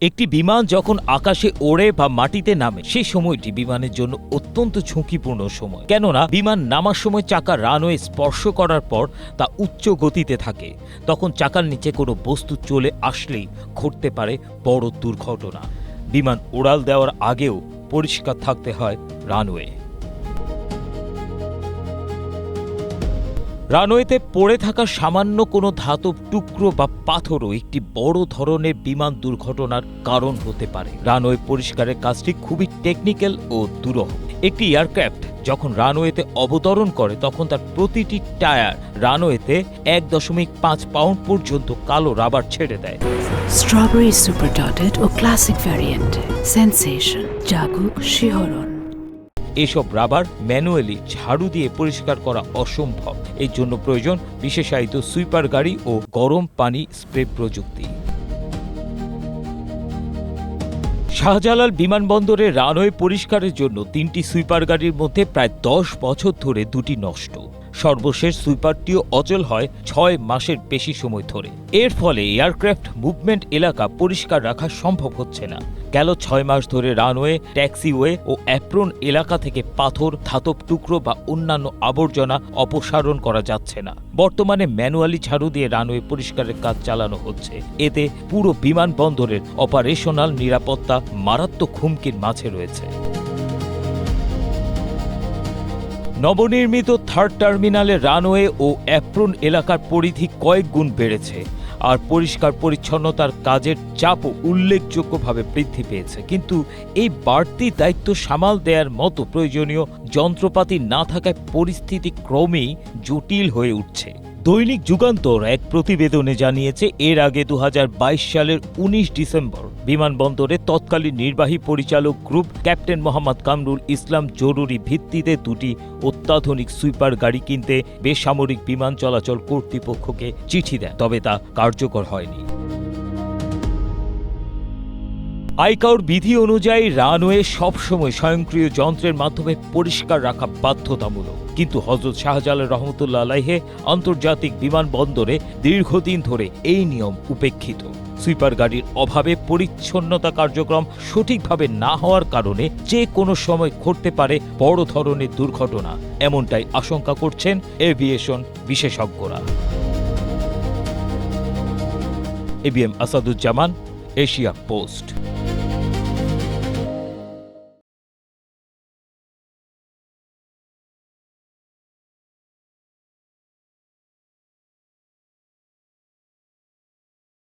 একটি বিমান যখন আকাশে ওড়ে বা মাটিতে নামে সেই সময়টি বিমানের জন্য অত্যন্ত ঝুঁকিপূর্ণ সময়, কেননা বিমান নামার সময় চাকা রানওয়ে স্পর্শ করার পর তা উচ্চ গতিতে থাকে। তখন চাকার নিচে কোনো বস্তু চলে আসলেই ঘটতে পারে বড় দুর্ঘটনা। বিমান উড়াল দেওয়ার আগেও পরিষ্কার থাকতে হয় রানওয়ে। রানওয়েতে পড়ে থাকা সামান্য কোনো ধাতব টুকরো বা পাথরও একটি বড় ধরনের বিমান দুর্ঘটনার কারণ হতে পারে। রানওয়ে পরিষ্কারের কাজটি খুবই টেকনিক্যাল ও দুরূহ। একটি এয়ারক্রাফট যখন রানওয়েতে অবতরণ করে তখন তার প্রতিটি টায়ার রানওয়েতে 1.5 পাউন্ড পর্যন্ত কালো রাবার ছেড়ে দেয়। স্ট্রবেরি সুপার ডটেড ও ক্লাসিক ভ্যারিয়েন্টে সেন্সেশন জাগুক শিহরণ। এসব রাবার ম্যানুয়ালি ঝাড়ু দিয়ে পরিষ্কার করা অসম্ভব। এর জন্য প্রয়োজন বিশেষায়িত সুইপার গাড়ি ও গরম পানি স্প্রে প্রযুক্তি। শাহজালাল বিমানবন্দরে রানওয়ে পরিষ্কারের জন্য 3টি সুইপার গাড়ির মধ্যে প্রায় 10 বছর ধরে 2টি নষ্ট। সর্বশেষ সুইপারটিও অচল হয় 6 মাসের বেশি সময় ধরে। এর ফলে এয়ারক্রাফট মুভমেন্ট এলাকা পরিষ্কার রাখা সম্ভব হচ্ছে না। গেল 6 মাস ধরে রানওয়ে, ট্যাক্সিওয়ে ও অ্যাপ্রন এলাকা থেকে পাথর, ধাতব টুকরো বা অন্যান্য আবর্জনা অপসারণ করা যাচ্ছে না। বর্তমানে ম্যানুয়ালি ঝাড়ু দিয়ে রানওয়ে পরিষ্কারের কাজ চালানো হচ্ছে। এতে পুরো বিমানবন্দরের অপারেশনাল নিরাপত্তা মারাত্মক হুমকির মাঝে রয়েছে। নবনির্মিত 3rd টার্মিনালে রানওয়ে ও অ্যাপ্রন এলাকার পরিধি কয়েক গুণ বেড়েছে, আর পরিষ্কার পরিচ্ছন্নতার কাজের চাপও উল্লেখযোগ্যভাবে বৃদ্ধি পেয়েছে। কিন্তু এই বাড়তি দায়িত্ব সামাল দেওয়ার মতো প্রয়োজনীয় যন্ত্রপাতি না থাকায় পরিস্থিতি ক্রমেই জটিল হয়ে উঠছে। দৈনিক যুগান্তর এক প্রতিবেদনে জানিয়েছে, এর আগে 2022 সালের 19 ডিসেম্বর বিমানবন্দরে তৎকালীন নির্বাহী পরিচালক গ্রুপ ক্যাপ্টেন মোহাম্মদ কামরুল ইসলাম জরুরি ভিত্তিতে 2টি অত্যাধুনিক সুইপার গাড়ি কিনতে বেসামরিক বিমান চলাচল কর্তৃপক্ষকে চিঠি দেন, তবে তা কার্যকর হয়নি। আইকাওর বিধি অনুযায়ী রানওয়ে সবসময় স্বয়ংক্রিয় যন্ত্রের মাধ্যমে পরিষ্কার রাখা বাধ্যতামূলক, কিন্তু হযরত শাহজালাল রহমতুল্লাহ আলাইহি আন্তর্জাতিক বিমানবন্দরে দীর্ঘদিন ধরে এই নিয়ম উপেক্ষিত। সুইপার গাড়ির অভাবে পরিচ্ছন্নতা কার্যক্রম সঠিকভাবে না হওয়ার কারণে যে কোনো সময় ঘটতে পারে বড় ধরনের দুর্ঘটনা, এমনটাই আশঙ্কা করছেন এভিয়েশন বিশেষজ্ঞরা। ABM Asaduzzaman, Asia post.